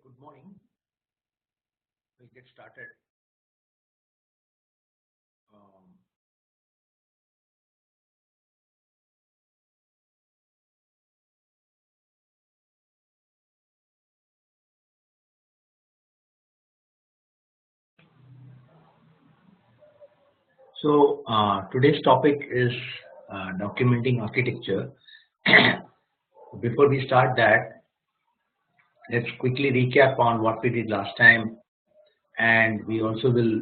Good morning. We'll get started. Today's topic is documenting architecture. Before we start that, let's quickly recap on what we did last time, and we also will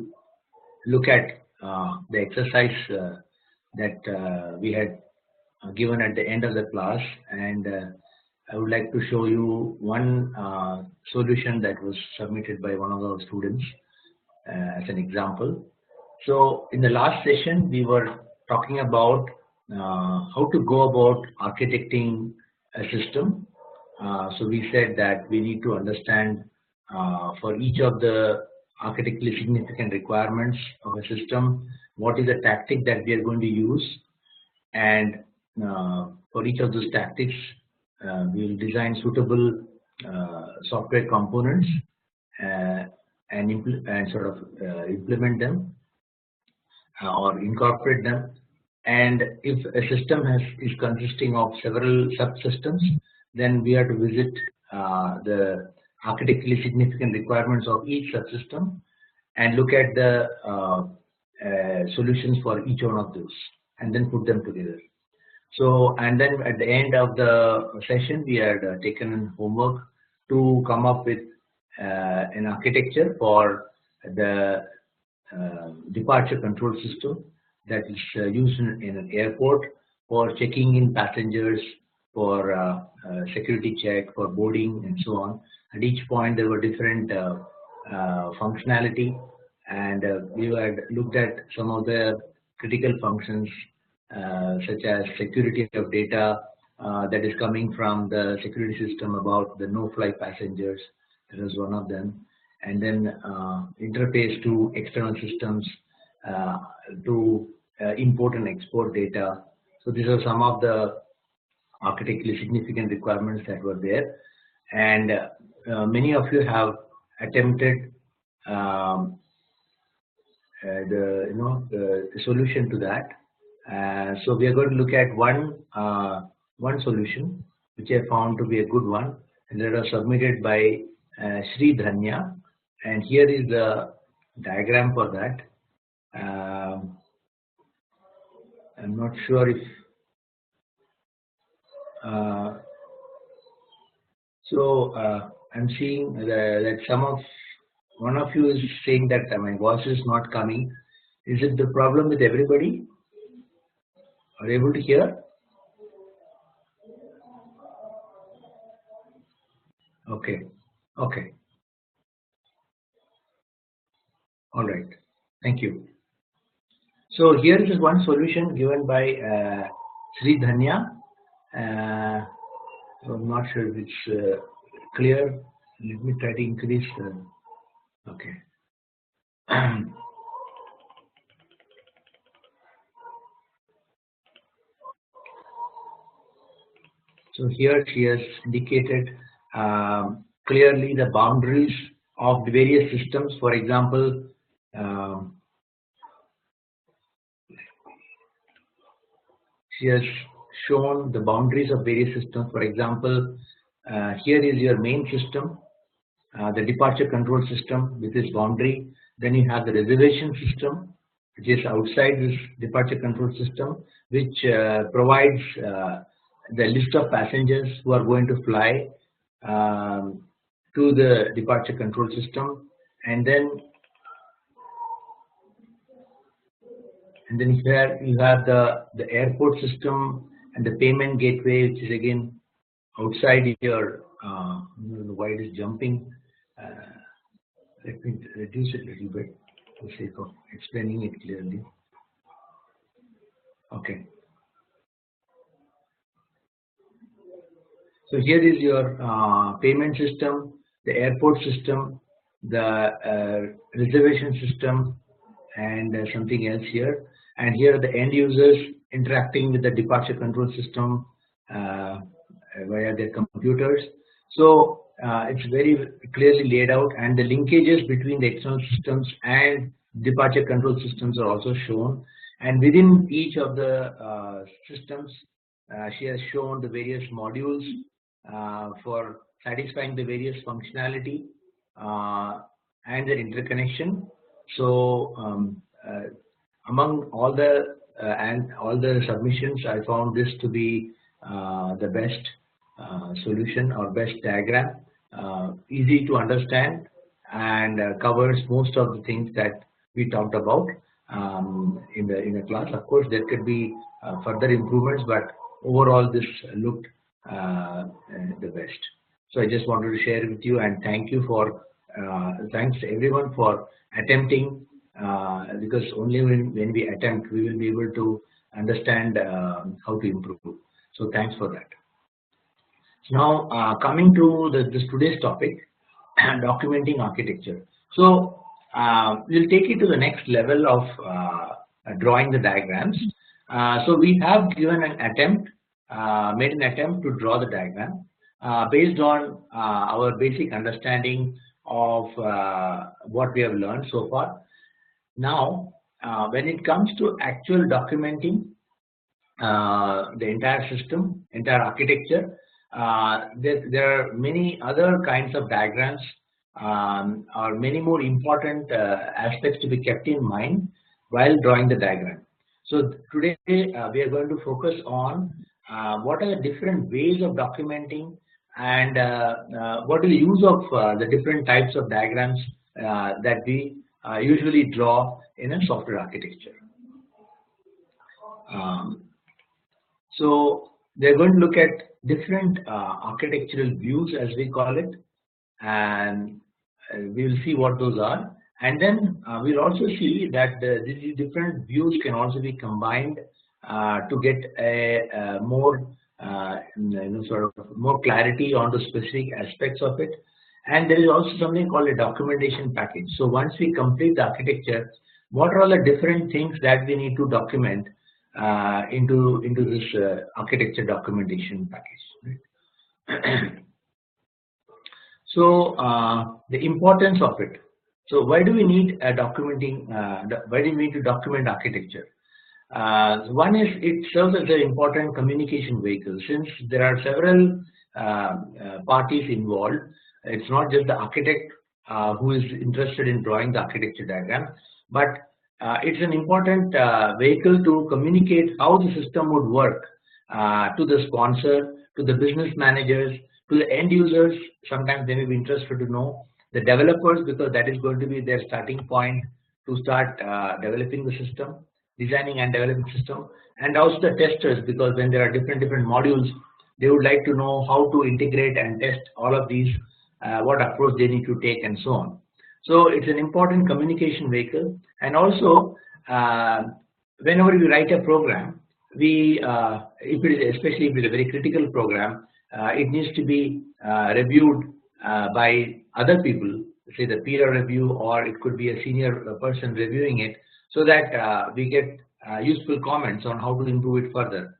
look at the exercise that we had given at the end of the class, and I would like to show you one solution that was submitted by one of our students as an example. So in the last session, we were talking about how to go about architecting a system. So we said that we need to understand for each of the architecturally significant requirements of a system, what is the tactic that we are going to use, and for each of those tactics, we will design suitable software components and implement them or incorporate them. And if a system is consisting of several subsystems, then we have to visit the architecturally significant requirements of each subsystem and look at the solutions for each one of those, and then put them together. So, and then at the end of the session, we had taken homework to come up with an architecture for the departure control system that is used in an airport for checking in passengers, for security check, for boarding, and so on. At each point, there were different functionality, and we had looked at some of the critical functions such as security of data that is coming from the security system about the no-fly passengers. That was one of them. And then interface to external systems to import and export data. So these are some of the architecturally significant requirements that were there, and many of you have attempted the solution to that. So we are going to look at one solution which I found to be a good one, and that was submitted by Sri Dhanya. And here is the diagram for that. I'm not sure if I'm seeing that one of you is saying that my voice is not coming. Is it the problem with everybody? Are you able to hear? Okay. Okay. All right. Thank you. So here is one solution given by Sri Dhanya. I'm not sure if it's clear. Let me try to increase. Okay. So here she has indicated clearly the boundaries of the various systems. For example, she has shown the boundaries of various systems. For example, here is your main system, the departure control system with its boundary. Then you have the reservation system, which is outside this departure control system, which provides the list of passengers who are going to fly to the departure control system, and then here you have the airport system and the payment gateway, which is again outside your why it is jumping. Let me reduce it a little bit for the sake of explaining it clearly. Okay. So here is your payment system, the airport system, the reservation system, and something else here. And here are the end users interacting with the departure control system via their computers. So it's very clearly laid out, and the linkages between the external systems and departure control systems are also shown. And within each of the systems, she has shown the various modules for satisfying the various functionality and their interconnection. So among all the submissions, I found this to be the best solution or best diagram, easy to understand, and covers most of the things that we talked about in the class. Of course, there could be further improvements, but overall this looked the best. So I just wanted to share with you, and thank you for thanks to everyone for attempting, because only when we attempt we will be able to understand how to improve. So thanks for that. Now coming to this today's topic, documenting architecture. So we'll take it to the next level of drawing the diagrams. So we have given an attempt, made an attempt to draw the diagram based on our basic understanding of what we have learned so far. Now, when it comes to actual documenting the entire system, entire architecture, there are many other kinds of diagrams or many more important aspects to be kept in mind while drawing the diagram. So today we are going to focus on what are the different ways of documenting, and what is the use of the different types of diagrams that we usually draw in a software architecture. So they're going to look at different architectural views, as we call it, and we will see what those are. And then we'll also see that these different views can also be combined to get a more sort of more clarity on the specific aspects of it. And there is also something called a documentation package. So once we complete the architecture, what are all the different things that we need to document into this architecture documentation package, right? So the importance of it. So why do we need documenting? Why do we need to document architecture? One is it serves as an important communication vehicle. Since there are several parties involved, it's not just the architect who is interested in drawing the architecture diagram, but it's an important vehicle to communicate how the system would work to the sponsor, to the business managers, to the end users. Sometimes they may be interested to know the developers, because that is going to be their starting point to start developing the system, designing and developing the system, and also the testers, because when there are different modules, they would like to know how to integrate and test all of these, what approach they need to take, and so on. So it's an important communication vehicle. And also whenever we write a program, we especially if it is a very critical program, it needs to be reviewed by other people, say the peer review, or it could be a senior person reviewing it, so that we get useful comments on how to improve it further.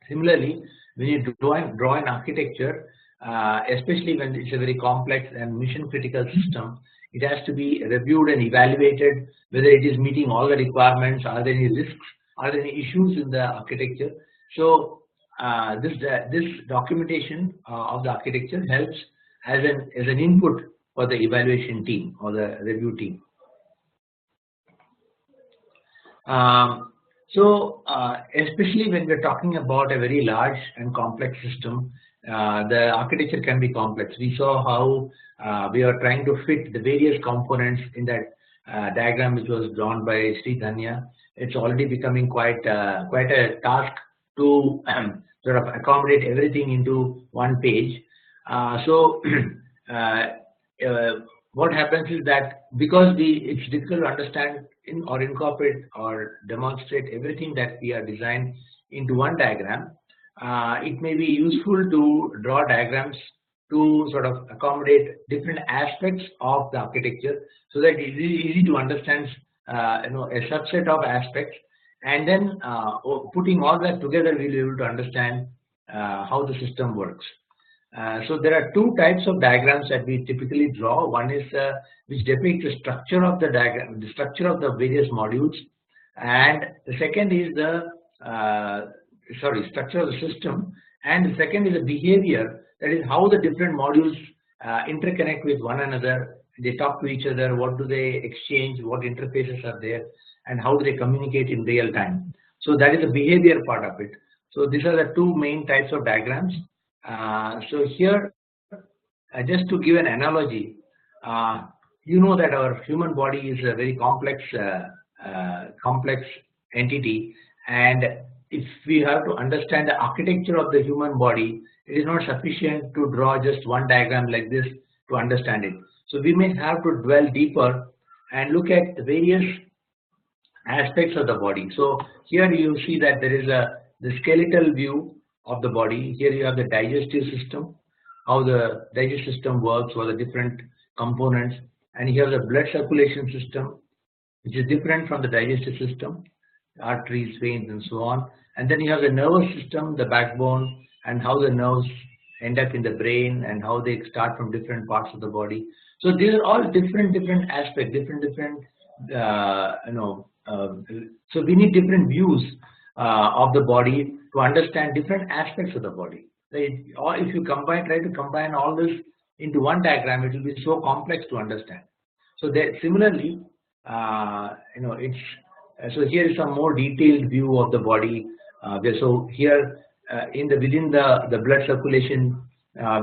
Similarly, when you draw an architecture, especially when it's a very complex and mission critical system, it has to be reviewed and evaluated whether it is meeting all the requirements. Are there any risks? Are there any issues in the architecture? So this documentation of the architecture helps as an input for the evaluation team or the review team. Especially when we're talking about a very large and complex system, the architecture can be complex. We saw how we are trying to fit the various components in that diagram which was drawn by Sri Dhanya. It's already becoming quite a task to sort of accommodate everything into one page. What happens is that because it's difficult to understand or incorporate or demonstrate everything that we are designed into one diagram, it may be useful to draw diagrams to sort of accommodate different aspects of the architecture, so that it is easy to understand a subset of aspects, and then putting all that together, we'll be able to understand how the system works. So there are two types of diagrams that we typically draw. One is which depicts the structure of the diagram, the structure of the various modules, and the second is the structure of the system, and the second is the behavior. That is how the different modules interconnect with one another. They talk to each other. What do they exchange? What interfaces are there, and how do they communicate in real time? So that is the behavior part of it. So these are the two main types of diagrams. So here, just to give an analogy, you know that our human body is a very complex entity, and if we have to understand the architecture of the human body, it is not sufficient to draw just one diagram like this to understand it. So we may have to dwell deeper and look at the various aspects of the body. So here you see that there is the skeletal view of the body. Here you have the digestive system, how the digestive system works, or the different components, and here the blood circulation system, which is different from the digestive system, arteries, veins, and so on. And then you have the nervous system, the backbone, and how the nerves end up in the brain and how they start from different parts of the body. So these are all different aspects, different so we need different views of the body to understand different aspects of the body. Right? Or if you try to combine all this into one diagram, it will be so complex to understand. So that similarly, it's so here is some more detailed view of the body. So here within the blood circulation,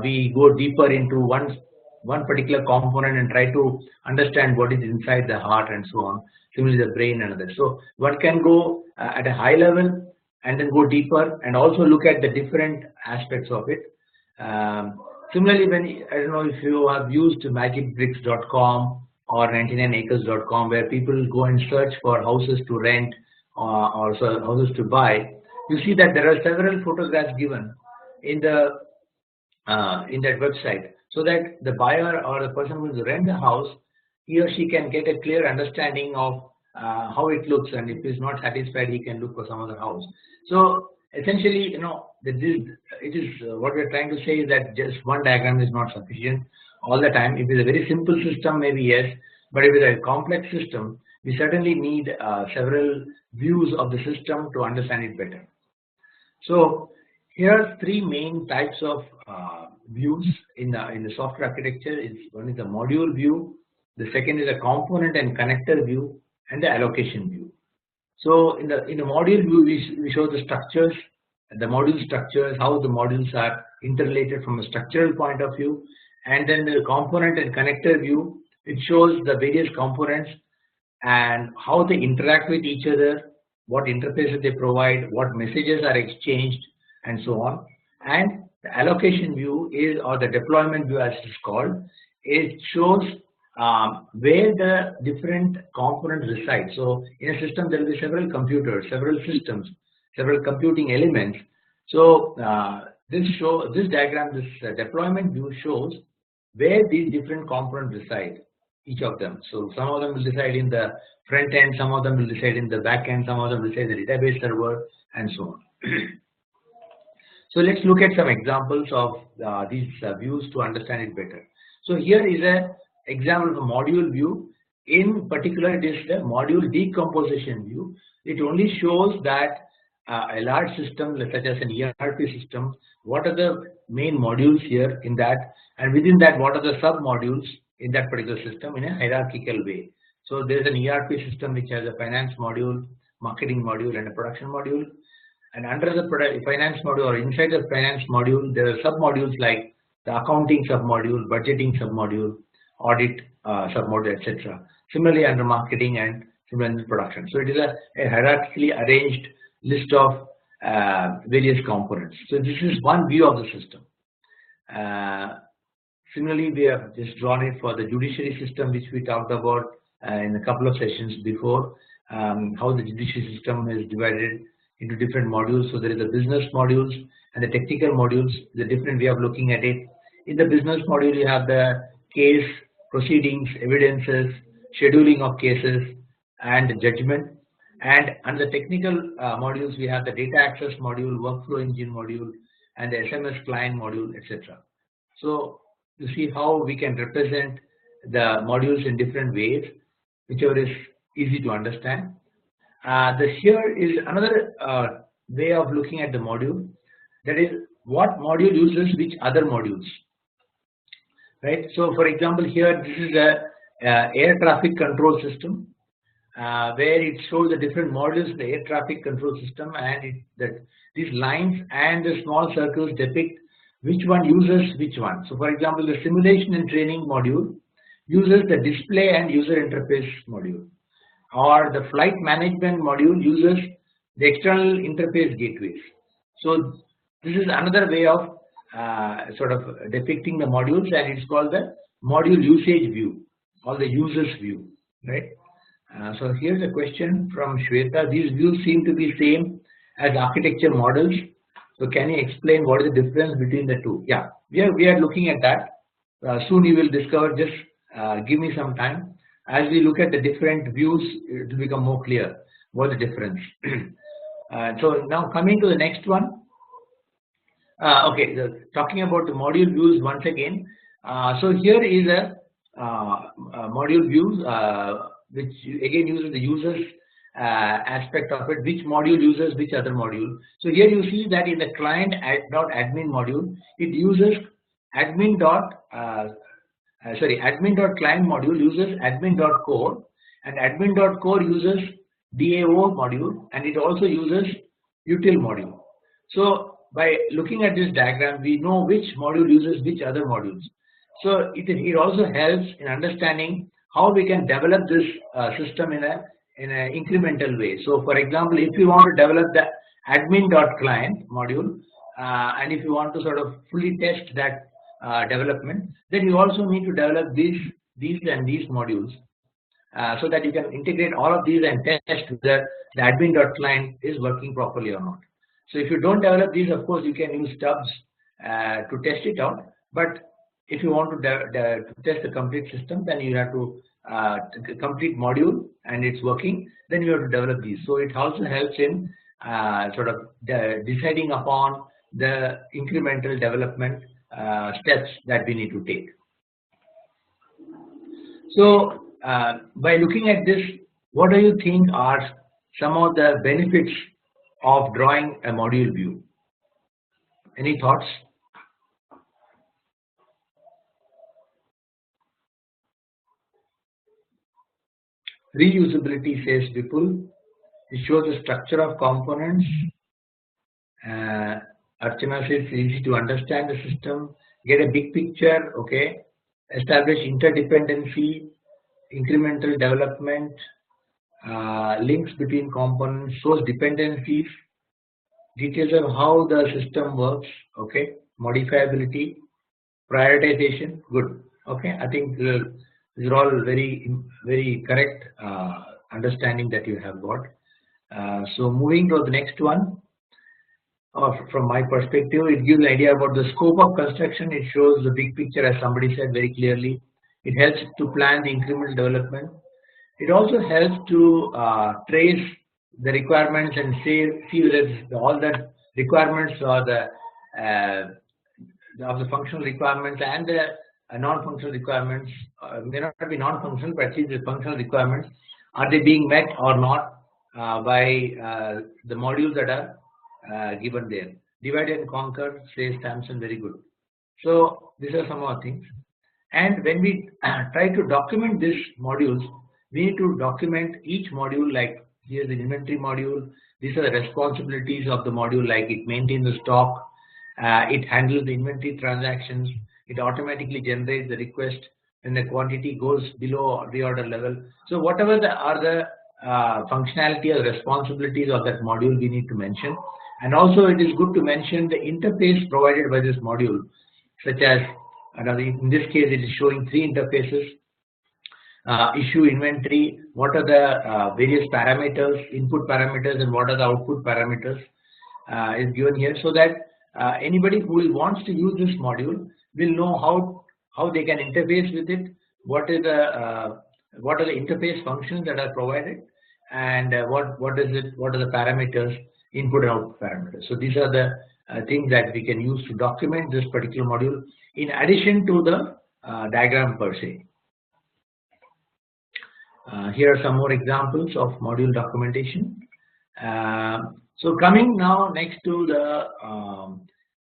we go deeper into one particular component and try to understand what is inside the heart and so on. Similarly, the brain and others. So one can go at a high level and then go deeper and also look at the different aspects of it. Similarly, when I don't know if you have used magicbricks.com or 99acres.com, where people go and search for houses to rent or houses to buy, you see that there are several photographs given in that website, so that the buyer or the person who is rent the house, he or she can get a clear understanding of how it looks, and if he is not satisfied, he can look for some other house. So essentially, what we are trying to say is that just one diagram is not sufficient all the time. If it's a very simple system, maybe yes, but if it's a complex system, we certainly need several views of the system to understand it better. So here are three main types of views in the software architecture. One is the module view, the second is a component and connector view, and the allocation view. So in the module view, we show the structures, the module structures, how the modules are interrelated from a structural point of view, and then the component and connector view, it shows the various components and how they interact with each other, what interfaces they provide, what messages are exchanged, and so on. And the allocation view or the deployment view as it is called, it shows where the different components reside. So in a system, there will be several computers, several systems, several computing elements. So this diagram, this deployment view shows where these different components reside, each of them. So some of them will reside in the front end, some of them will reside in the back end, some of them will reside in the database server, and so on. So let's look at some examples of these views to understand it better. So here is an example of a module view. In particular, it is the module decomposition view. It only shows that a large system such as an ERP system, what are the main modules here in that, and within that, what are the sub modules in that particular system in a hierarchical way. So there is an ERP system which has a finance module, marketing module, and a production module. And under the finance module, or inside the finance module, there are sub modules like the accounting sub module, budgeting sub module, audit sub module, etc. Similarly, under marketing and similarly production. So it is a hierarchically arranged list of various components. So this is one view of the system. Similarly, we have just drawn it for the judiciary system, which we talked about in a couple of sessions before, how the judiciary system is divided into different modules. So there is the business modules and the technical modules, the different way of looking at it. In the business module, you have the case, proceedings, evidences, scheduling of cases, and judgment. And under the technical modules, we have the data access module, workflow engine module, and the SMS client module, etc. So you see how we can represent the modules in different ways, whichever is easy to understand. Here is another way of looking at the module, that is what module uses which other modules, right? So for example, here this is a air traffic control system, where it shows the different modules in the air traffic control system, and that these lines and the small circles depict which one uses which one. So for example, the simulation and training module uses the display and user interface module, or the flight management module uses the external interface gateways. So this is another way of sort of depicting the modules, and it's called the module usage view or the users view, right? So here's a question from Shweta. These views seem to be same as architecture models. So can you explain what is the difference between the two? Yeah, we are looking at that. Soon you will discover. Just give me some time. As we look at the different views, it will become more clear what the difference. So now coming to the next one. Okay, talking about the module views once again. So here is a module views, which again uses the users aspect of it. Which module uses which other module? So here you see that in the client .admin module, it uses admin.client module uses admin.core, and admin.core uses DAO module, and it also uses util module. So by looking at this diagram, we know which module uses which other modules. So it also helps in understanding how we can develop this system in an incremental way. So for example, if you want to develop the admin.client module, and if you want to sort of fully test that development, then you also need to develop these and these modules, so that you can integrate all of these and test whether the admin.client is working properly or not. So if you don't develop these, of course you can use stubs to test it out, but if you want to test the complete system, then you have to complete module and it's working, then you have to develop these. So it also helps in sort of deciding upon the incremental development steps that we need to take. So by looking at this, what do you think are some of the benefits of drawing a module view? Any thoughts? Reusability, says Vipul. It shows the structure of components. Archana says it's easy to understand the system, get a big picture, okay. Establish interdependency, incremental development, links between components, source dependencies, details of how the system works, okay. Modifiability, prioritization, good, okay. I think these are all very correct understanding that you have got. So moving to the next one, from my perspective, it gives an idea about the scope of construction. It shows the big picture, as somebody said very clearly. It helps to plan the incremental development. It also helps to trace the requirements and see whether all the requirements or the functional requirements and the non-functional requirements may not be non-functional, but at least the functional requirements, are they being met or not by the modules that are given there. Divide and conquer, says Samson, very good. So these are some of the things. And when we try to document these modules, we need to document each module, like here's the inventory module. These are the responsibilities of the module, like it maintains the stock, it handles the inventory transactions, it automatically generates the request when the quantity goes below reorder level. So whatever are the functionality or responsibilities of that module, we need to mention. And also it is good to mention the interface provided by this module, such as, in this case it is showing 3 interfaces. Issue, inventory, what are the various parameters, input parameters, and what are the output parameters is given here, so that anybody who wants to use this module will know how they can interface with it, what are the interface functions that are provided, and what are the parameters, input and output parameters. So these are the things that we can use to document this particular module in addition to the diagram per se. Here are some more examples of module documentation. So coming now next to the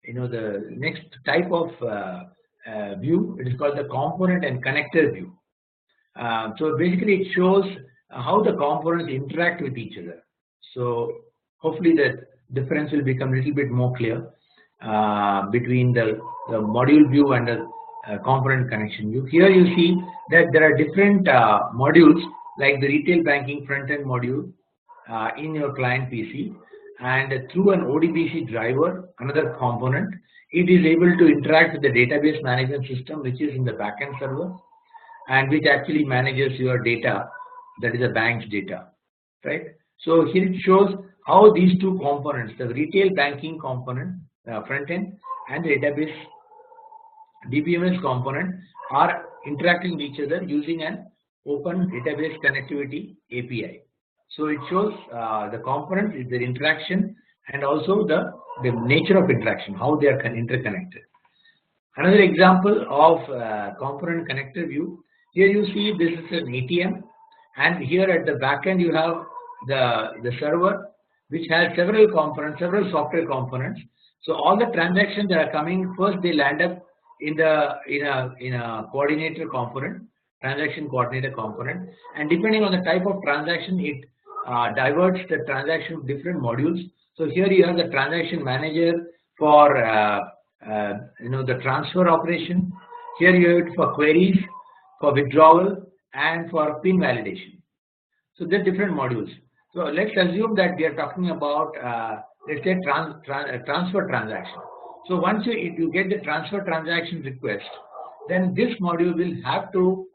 the next type of view, it is called the component and connector view. So basically it shows how the components interact with each other. So hopefully the difference will become a little bit more clear between the module view and the component connection view. Here you see that there are different modules like the retail banking front end module in your client PC, and through an ODBC driver, another component, it is able to interact with the database management system which is in the backend server and which actually manages your data, that is the bank's data, right? So here it shows how these two components, the retail banking component front end and the database DBMS component, are interacting with each other using an open database connectivity API. So it shows the components, their interaction, and also the nature of interaction, how they are interconnected. Another example of component connector view. Here you see this is an ATM, and here at the back end you have the server, which has several components, several software components. So all the transactions that are coming, first they land up in a coordinator component, transaction coordinator component, and depending on the type of transaction, it diverts the transaction to different modules. So here you have the transaction manager for the transfer operation. Here you have it for queries, for withdrawal, and for PIN validation. So there are different modules. So let's assume that we are talking about let's say transfer transaction. So once you get the transfer transaction request, then this module will have to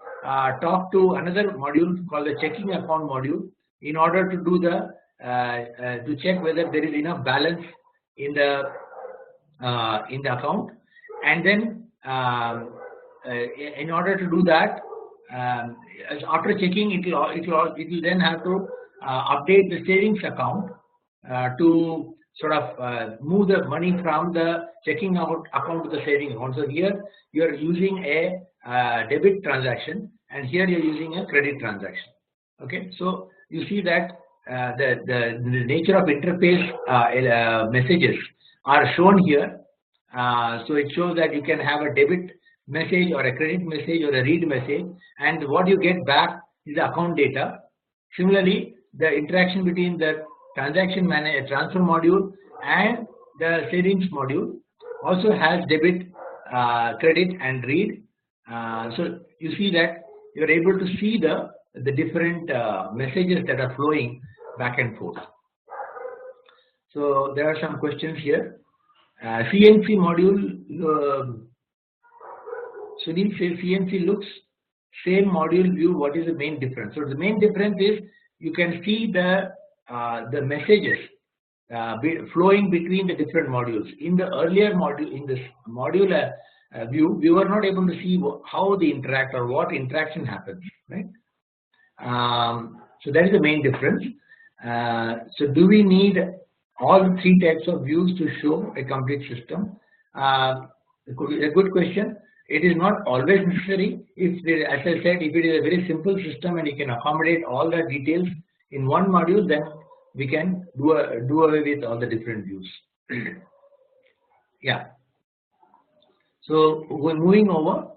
talk to another module called the checking account module in order to do the to check whether there is enough balance in the account, and then in order to do that, after checking, it will then have to update the savings account to sort of move the money from the checking account to the saving account. So here you are using a debit transaction, and here you are using a credit transaction. Okay, so you see that the nature of interface messages are shown here. So it shows that you can have a debit message or a credit message or a read message, and what you get back is the account data. Similarly, the interaction between the transaction transfer module and the savings module also has debit, credit, and read. So you see that you are able to see the different messages that are flowing back and forth. So there are some questions here. CNC module. Sunil says CNC looks same module view. What is the main difference? So the main difference is you can see the messages flowing between the different modules. In the earlier module, in this module view, we were not able to see how they interact or what interaction happens, right? So that is the main difference. So do we need all three types of views to show a complete system? A good question. It is not always necessary. If there, as I said, if it is a very simple system and you can accommodate all the details in one module, then we can do away with all the different views. Yeah. So we're moving over.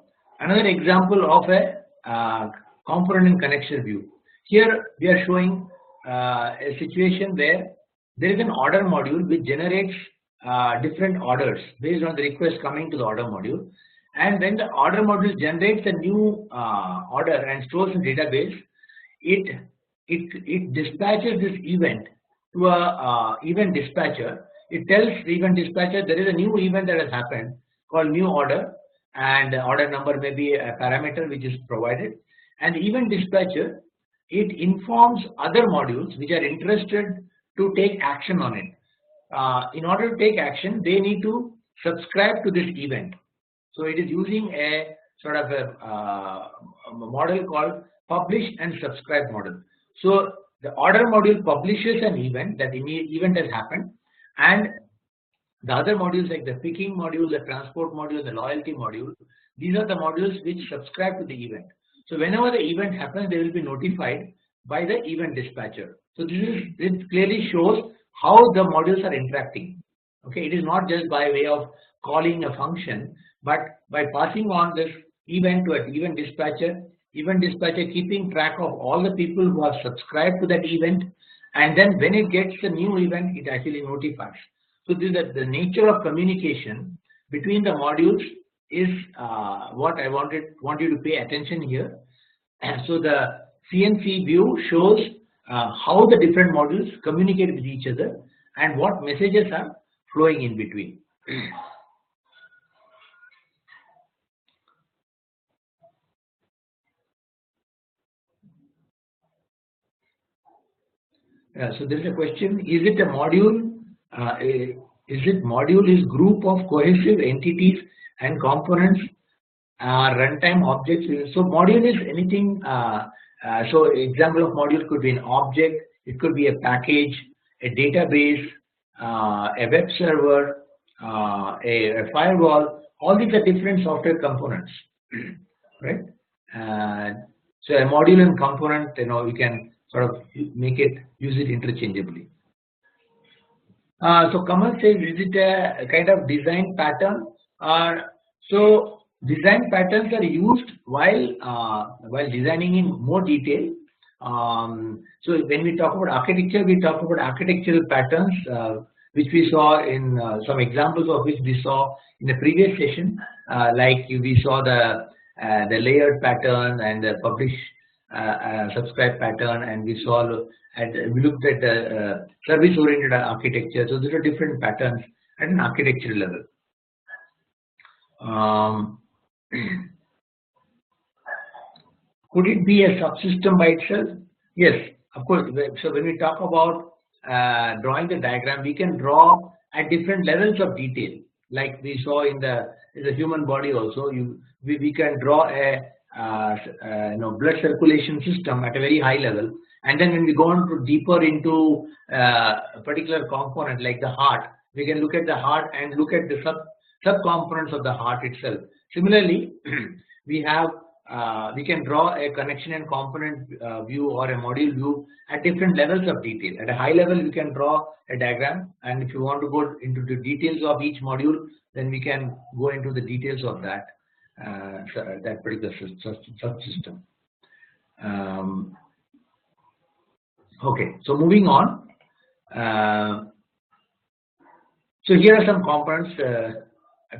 Another example of a component and connection view. Here we are showing a situation where there is an order module which generates different orders based on the request coming to the order module. And when the order module generates a new order and stores in database, it dispatches this event to a event dispatcher. It tells the event dispatcher there is a new event that has happened called new order, and the order number may be a parameter which is provided. And the event dispatcher, it informs other modules which are interested to take action on it. In order to take action, they need to subscribe to this event. So it is using a sort of a model called publish and subscribe model. So the order module publishes an event, that event has happened, and The other modules like the picking module, the transport module, the loyalty module, these are the modules which subscribe to the event. So whenever the event happens, they will be notified by the event dispatcher. So this clearly shows how the modules are interacting. Okay, it is not just by way of calling a function, but by passing on this event to an event dispatcher keeping track of all the people who have subscribed to that event, and then when it gets the new event, it actually notifies. So this is the nature of communication between the modules is what I want you to pay attention here. And so the CNC view shows how the different modules communicate with each other and what messages are flowing in between. So there is a question: is it a module? Is it module is group of cohesive entities and components? Runtime objects. So module is anything. So example of module could be an object. It could be a package, a database, a web server, a firewall. All these are different software components, right? So a module and component, we can sort of use it interchangeably. So Kamal says, is it a kind of design pattern? So design patterns are used while designing in more detail. So when we talk about architecture, we talk about architectural patterns, which we saw in some examples of which we saw in the previous session, like we saw the layered pattern and the publish subscribe pattern, and we looked at the service oriented architecture. So there are different patterns at an architectural level. Could it be a subsystem by itself? Yes, of course. So when we talk about drawing the diagram, we can draw at different levels of detail. Like we saw in the human body also, we can draw a blood circulation system at a very high level, and then when we go on to deeper into a particular component like the heart, we can look at the heart and look at the sub components of the heart itself. Similarly, we can draw a connection and component view or a module view at different levels of detail. At a high level, we can draw a diagram, and if you want to go into the details of each module, then we can go into the details of that particular subsystem. Okay, so moving on. So here are some components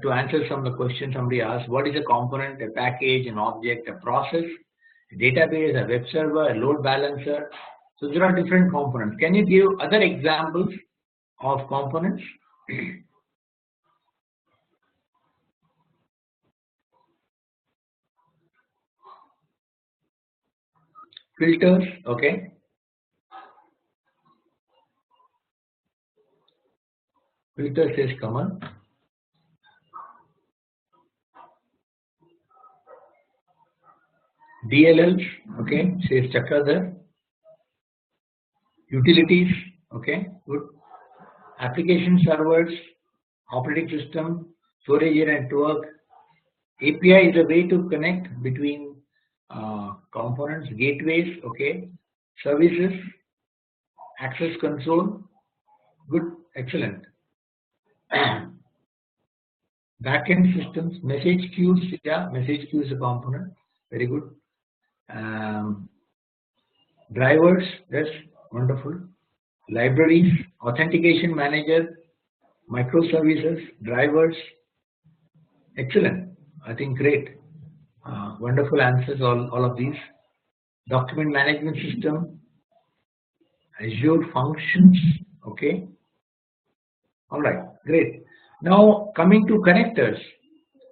to answer some of the questions somebody asked. What is a component? A package, an object, a process, a database, a web server, a load balancer. So there are different components. Can you give other examples of components? Filters, okay. Filter says common. DLLs, okay, says Chakradhar. Utilities, okay, good. Application servers, operating system, storage area network. API is a way to connect between components, gateways, okay, services, access control, good, excellent. Backend systems, message queues, yeah, message queue is a component, very good. Drivers, yes, wonderful. Libraries, authentication manager, microservices, drivers, excellent. I think great. Wonderful answers, all of these. Document management system, Azure functions, okay. All right, great. Now coming to connectors.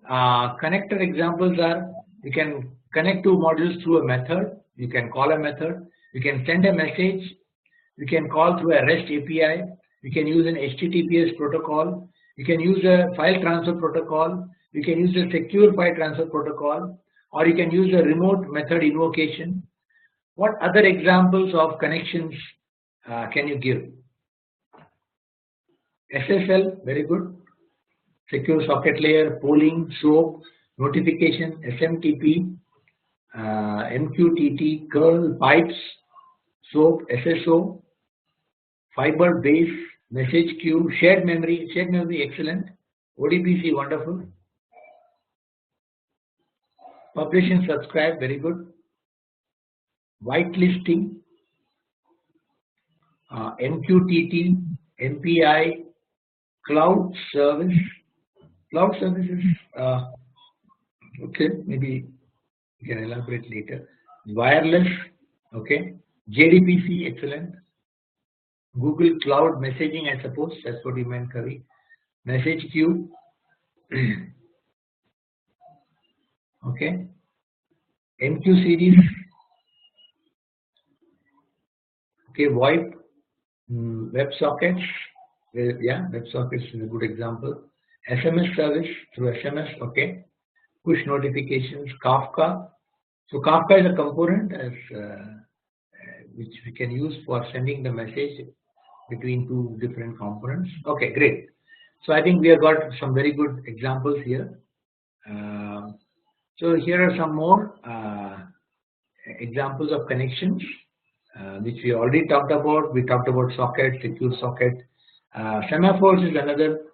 Connector examples are, you can connect two modules through a method, you can call a method, you can send a message, you can call through a REST API, you can use an HTTPS protocol, you can use a file transfer protocol, you can use a secure file transfer protocol, or you can use a remote method invocation. What other examples of connections can you give? SSL, very good. Secure socket layer, polling, SOAP, notification, SMTP, MQTT, curl, pipes, SOAP, SSO, fiber base, message queue, shared memory, excellent. ODBC, wonderful. Publish and subscribe, very good. Whitelisting, MQTT, MPI, cloud service. Cloud services, okay, maybe we can elaborate later. Wireless, okay. JDBC, excellent. Google Cloud Messaging, I suppose that's what you meant, Kavi. Message queue, okay. MQ series, okay. VoIP, WebSockets, yeah, WebSockets is a good example. SMS service through SMS, okay. Push notifications, Kafka. So Kafka is a component which we can use for sending the message between two different components. Okay, great. So I think we have got some very good examples here. So here are some more examples of connections which we already talked about. We talked about socket, secure socket. Semaphores is another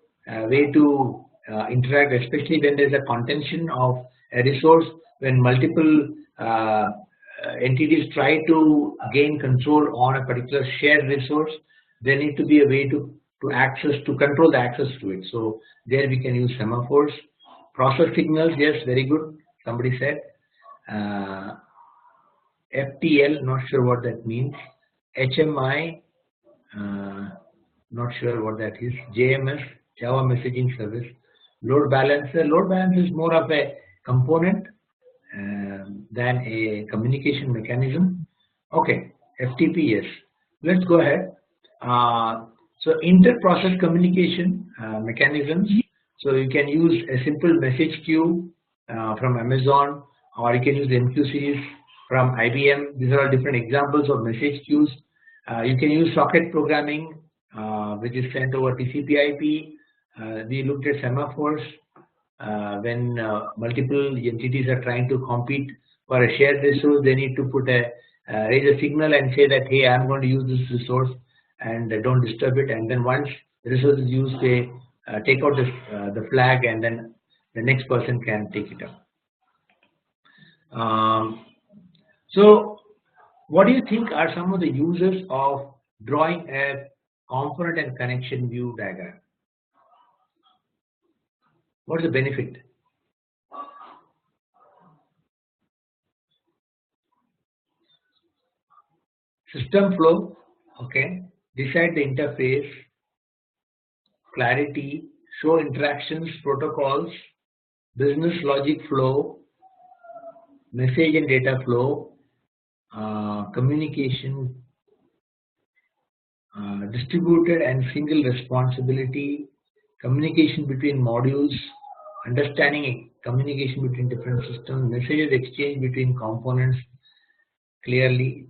way to interact, especially when there is a contention of a resource, when multiple entities try to gain control on a particular shared resource. There need to be a way to control the access to it. So there we can use semaphores. Process signals, yes, very good. Somebody said. FTL, not sure what that means. HMI, not sure what that is. JMS, Java Messaging Service. Load balancer. Load balancer is more of a component than a communication mechanism. Okay, FTP, yes. Let's go ahead. So inter-process communication mechanisms. So you can use a simple message queue from Amazon, or you can use MQ series from IBM. These are all different examples of message queues. You can use socket programming, which is sent over TCP/IP. We looked at semaphores when multiple entities are trying to compete for a shared resource. They need to raise a signal and say that, hey, I'm going to use this resource and don't disturb it. And then once the resource is used, they take out the flag, and then the next person can take it up. So what do you think are some of the uses of drawing a component and connection view diagram? What is the benefit? System flow, okay. Decide the interface, clarity, show interactions, protocols, business logic flow, message and data flow, communication, distributed and single responsibility, communication between modules, understanding communication between different systems, messages exchange between components clearly.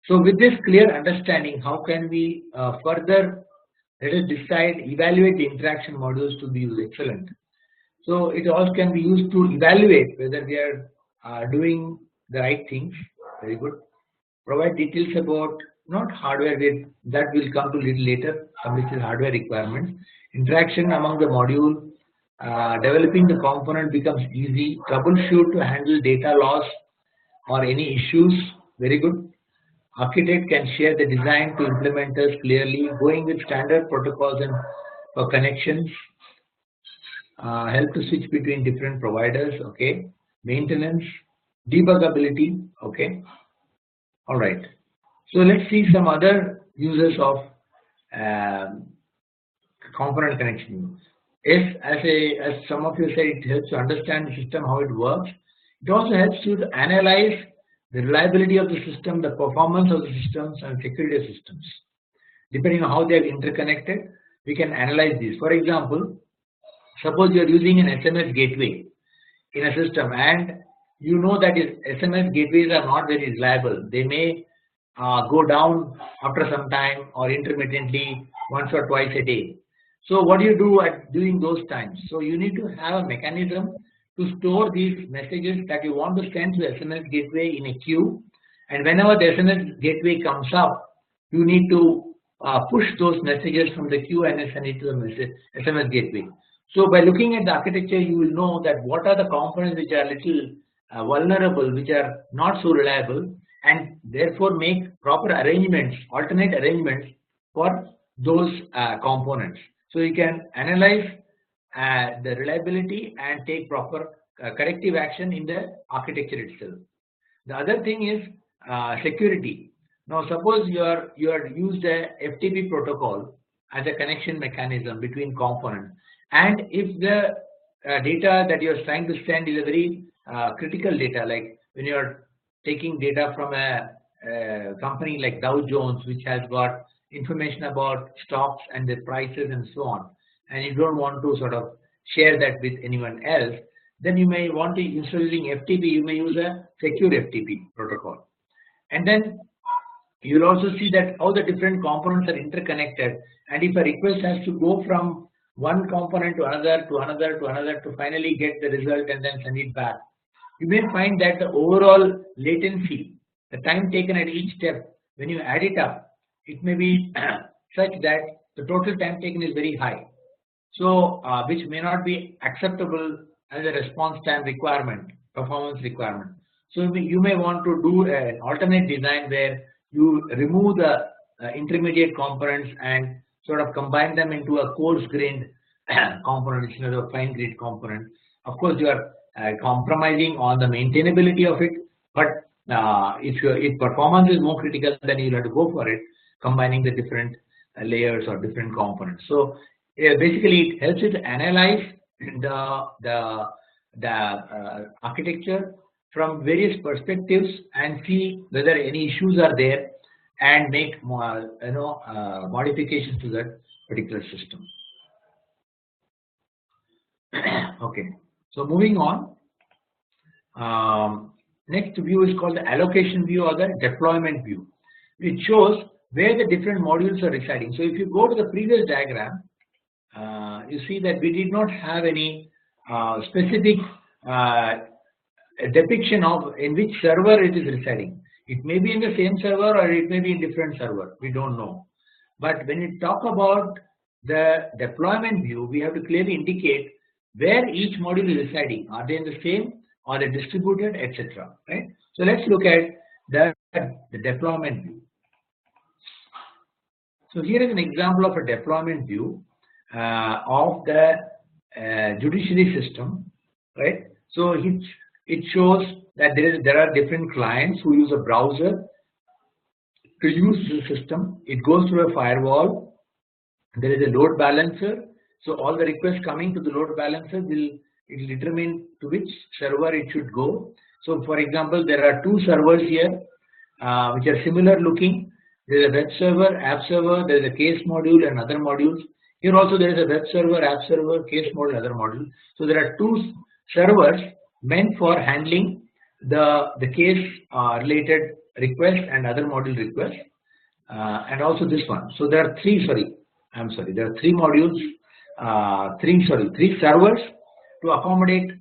So with this clear understanding, how can we further let us evaluate the interaction modules to be used? Excellent. So it also can be used to evaluate whether we are doing the right things. Very good. Provide details about not hardware, that will come to little later. Some little hardware requirements. Interaction among the module. Developing the component becomes easy. Troubleshoot to handle data loss or any issues. Very good. Architect can share the design to implementers clearly. Going with standard protocols and for connections. Help to switch between different providers. Okay. Maintenance. Debuggability. Okay. All right. So let's see some other uses of component connection. Yes, as some of you said, it helps to understand the system, how it works. It also helps you to analyze the reliability of the system, the performance of the systems, and security of systems. Depending on how they are interconnected, we can analyze these. For example, suppose you are using an SMS gateway in a system, and you know that SMS gateways are not very reliable. They may go down after some time or intermittently once or twice a day. So what do you do at during those times? So you need to have a mechanism to store these messages that you want to send to the SMS gateway in a queue, and whenever the SMS gateway comes up, you need to push those messages from the queue and then send it to the SMS gateway. So by looking at the architecture, you will know that what are the components which are little vulnerable, which are not so reliable, and therefore make proper arrangements, alternate arrangements for those components. So you can analyze the reliability and take proper corrective action in the architecture itself. The other thing is security. Now suppose you are used a FTP protocol as a connection mechanism between components, and if the data that you are trying to send is a very critical data, like when you are taking data from a company like Dow Jones, which has got information about stocks and the prices and so on, and you don't want to sort of share that with anyone else, then you may want to, instead of using FTP, you may use a secure FTP protocol. And then you will also see that how the different components are interconnected, and if a request has to go from one component to another to another to another to finally get the result and then send it back, you may find that the overall latency, the time taken at each step, when you add it up, it may be such that the total time taken is very high. So which may not be acceptable as a response time requirement, performance requirement. So you may want to do an alternate design where you remove the intermediate components and sort of combine them into a coarse-grained component instead of a fine-grained component. Of course, you are compromising on the maintainability of it, but if performance is more critical, then you'll have to go for it, combining the different layers or different components. So basically, it helps you to analyze the architecture from various perspectives and see whether any issues are there and make modifications to that particular system. Okay, so moving on. Next view is called the allocation view or the deployment view. It shows where the different modules are residing. So if you go to the previous diagram, you see that we did not have any specific depiction of in which server it is residing. It may be in the same server or it may be in different server. We don't know. But when you talk about the deployment view, we have to clearly indicate where each module is residing. Are they in the same, or they distributed, etc. Right? So let's look at the deployment view. So here is an example of a deployment view of the judiciary system, right? So it shows that there are different clients who use a browser to use the system. It goes through a firewall. There is a load balancer. So all the requests coming to the load balancer will determine to which server it should go. So for example, there are two servers here which are similar looking. There is a web server, app server, there is a case module and other modules. Here also there is a web server, app server, case module, other module. So there are two servers meant for handling the case related requests and other module requests, and also this one. So there are three modules, three servers to accommodate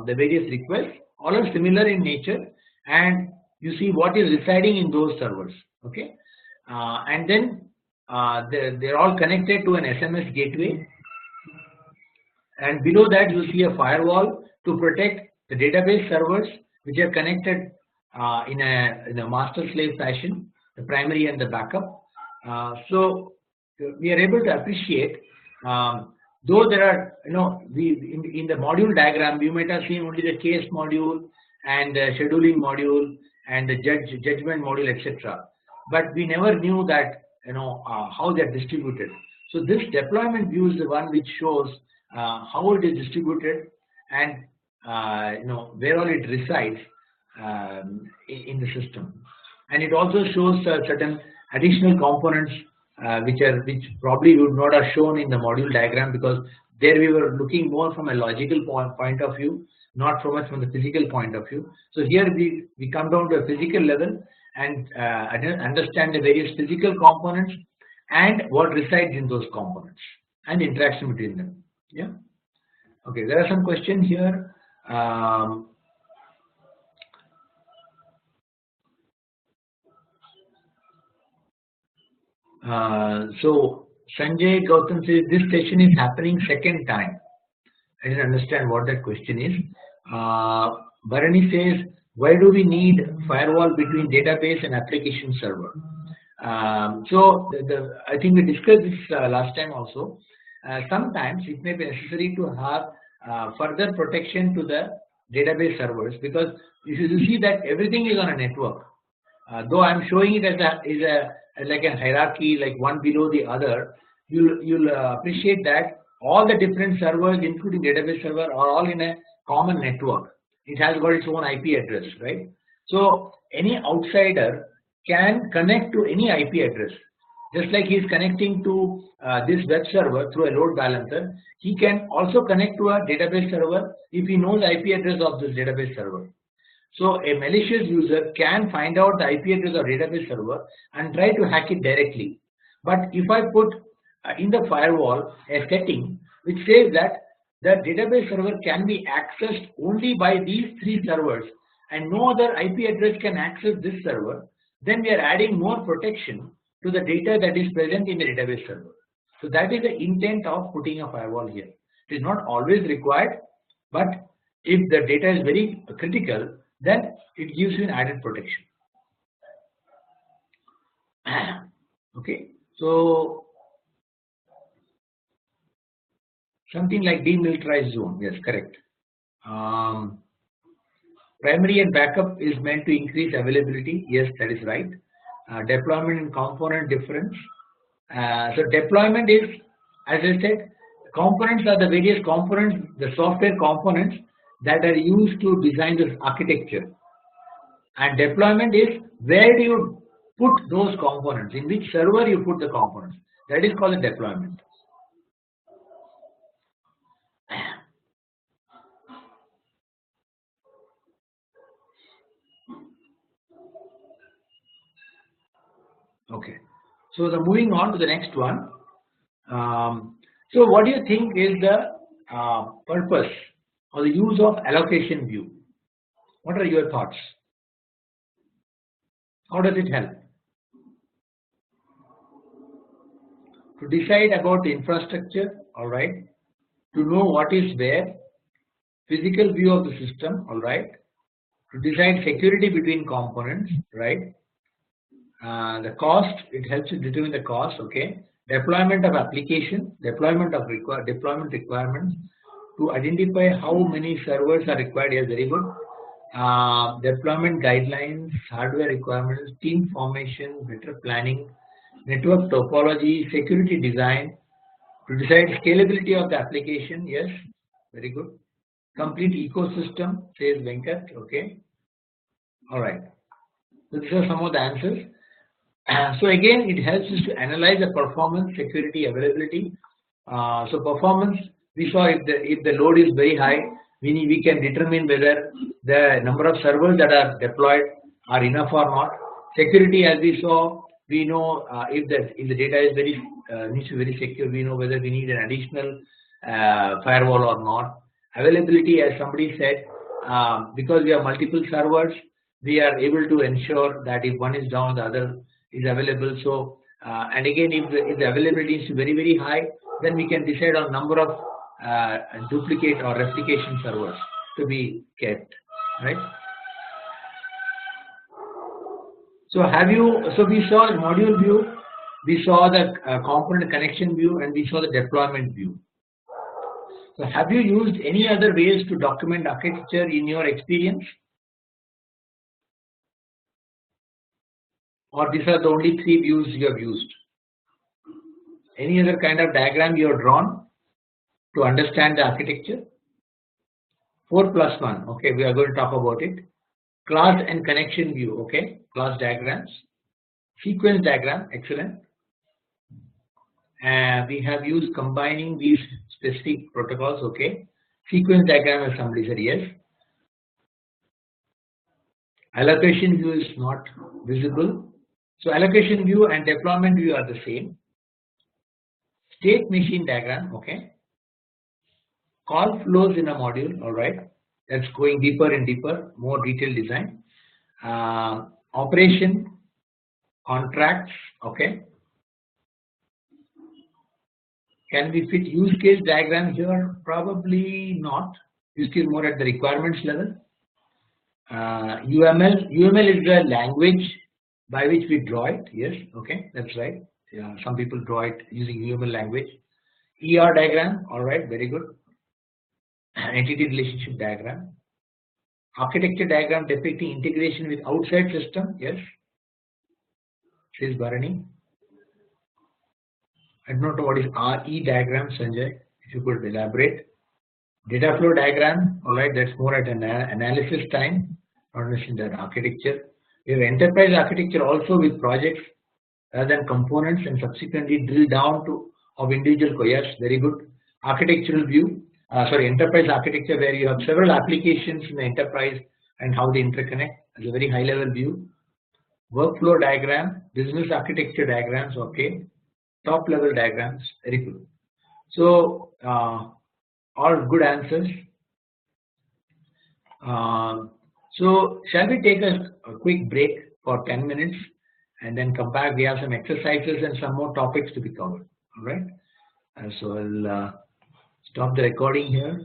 the various requests. All are similar in nature, and you see what is residing in those servers. Okay, and then they're all connected to an SMS gateway, and below that you see a firewall to protect the database servers which are connected in a master-slave fashion, the primary and the backup. So we are able to appreciate, though there are, in the module diagram, you might have seen only the case module and the scheduling module and the judgment module, etc. But we never knew that, how they are distributed. So this deployment view is the one which shows how it is distributed and where all it resides in the system, and it also shows certain additional components which probably would not have shown in the module diagram, because there we were looking more from a logical point of view, not so much from the physical point of view. So here we come down to a physical level and understand the various physical components and what resides in those components. and interaction between them. Yeah. Okay. There are some questions here. So Sanjay Gautam says this session is happening second time. I didn't understand what that question is. Bharani says, why do we need firewall between database and application server? I think we discussed this last time also. Sometimes it may be necessary to have further protection to the database servers, because if you see that everything is on a network. Though I'm showing it as like a hierarchy, like one below the other, you'll appreciate that all the different servers, including database server, are all in a common network. It has got its own IP address, right? So any outsider can connect to any IP address. Just like he's connecting to this web server through a load balancer, he can also connect to a database server if he knows the IP address of this database server. So a malicious user can find out the IP address of database server and try to hack it directly. But if I put in the firewall a setting which says that the database server can be accessed only by these three servers and no other IP address can access this server, then we are adding more protection to the data that is present in the database server. So that is the intent of putting a firewall here. It is not always required, but if the data is very critical, then it gives you an added protection. Okay, so something like demilitarized zone, yes, correct. Primary and backup is meant to increase availability, yes, that is right. Deployment and component difference. So deployment is, as I said, components are the various components, the software components that are used to design this architecture. And deployment is where do you put those components, in which server you put the components. That is called a deployment. Okay, so moving on to the next one. So what do you think is the purpose or the use of allocation view? What are your thoughts? How does it help? To decide about the infrastructure, all right. To know what is where, physical view of the system, all right. To decide security between components, right. The cost, it helps you determine the cost, okay. Deployment of application, deployment deployment requirements, to identify how many servers are required. Yes, very good. Deployment guidelines, hardware requirements, team formation, better planning, network topology, security design, to decide scalability of the application. Yes, very good. Complete ecosystem, says Venkat. Okay. All right. So these are some of the answers. So again, it helps us to analyze the performance, security, availability. So performance, we saw if the load is very high, we can determine whether the number of servers that are deployed are enough or not. Security, as we saw, we know if the data is needs to be very secure, we know whether we need an additional firewall or not. Availability, as somebody said, because we have multiple servers, we are able to ensure that if one is down, the other is available. So and again, if the availability is very, very high, then we can decide on number of duplicate or replication servers to be kept, right? So we saw the module view, we saw the component connection view, and we saw the deployment view. So have you used any other ways to document architecture in your experience? Or these are the only three views you have used? Any other kind of diagram you have drawn to understand the architecture? 4+1, okay, we are going to talk about it. Class and connection view, okay, class diagrams. Sequence diagram, excellent. And we have used combining these specific protocols, okay. Sequence diagram, as somebody said, yes. Allocation view is not visible. So allocation view and deployment view are the same. State machine diagram, okay. Call flows in a module, all right. That's going deeper and deeper, more detailed design. Operation contracts, okay. Can we fit use case diagram here? Probably not. You still more at the requirements level. UML is the language by which we draw it. Yes, okay, that's right. Yeah, some people draw it using UML language. ER diagram, all right, very good. Entity relationship diagram. Architecture diagram depicting integration with outside system. Yes, says Bharani. I don't know what is RE diagram, Sanjay. If you could elaborate. Data flow diagram, all right, that's more at an analysis time, not necessarily that architecture. We have enterprise architecture also with projects rather than components and subsequently drill down to of individual coyas. Very good. Architectural view, enterprise architecture where you have several applications in the enterprise and how they interconnect as a very high level view. Workflow diagram, business architecture diagrams, okay. Top level diagrams, very good. So all good answers. So shall we take a quick break for 10 minutes and then come back? We have some exercises and some more topics to be covered. All right. So I'll stop the recording here.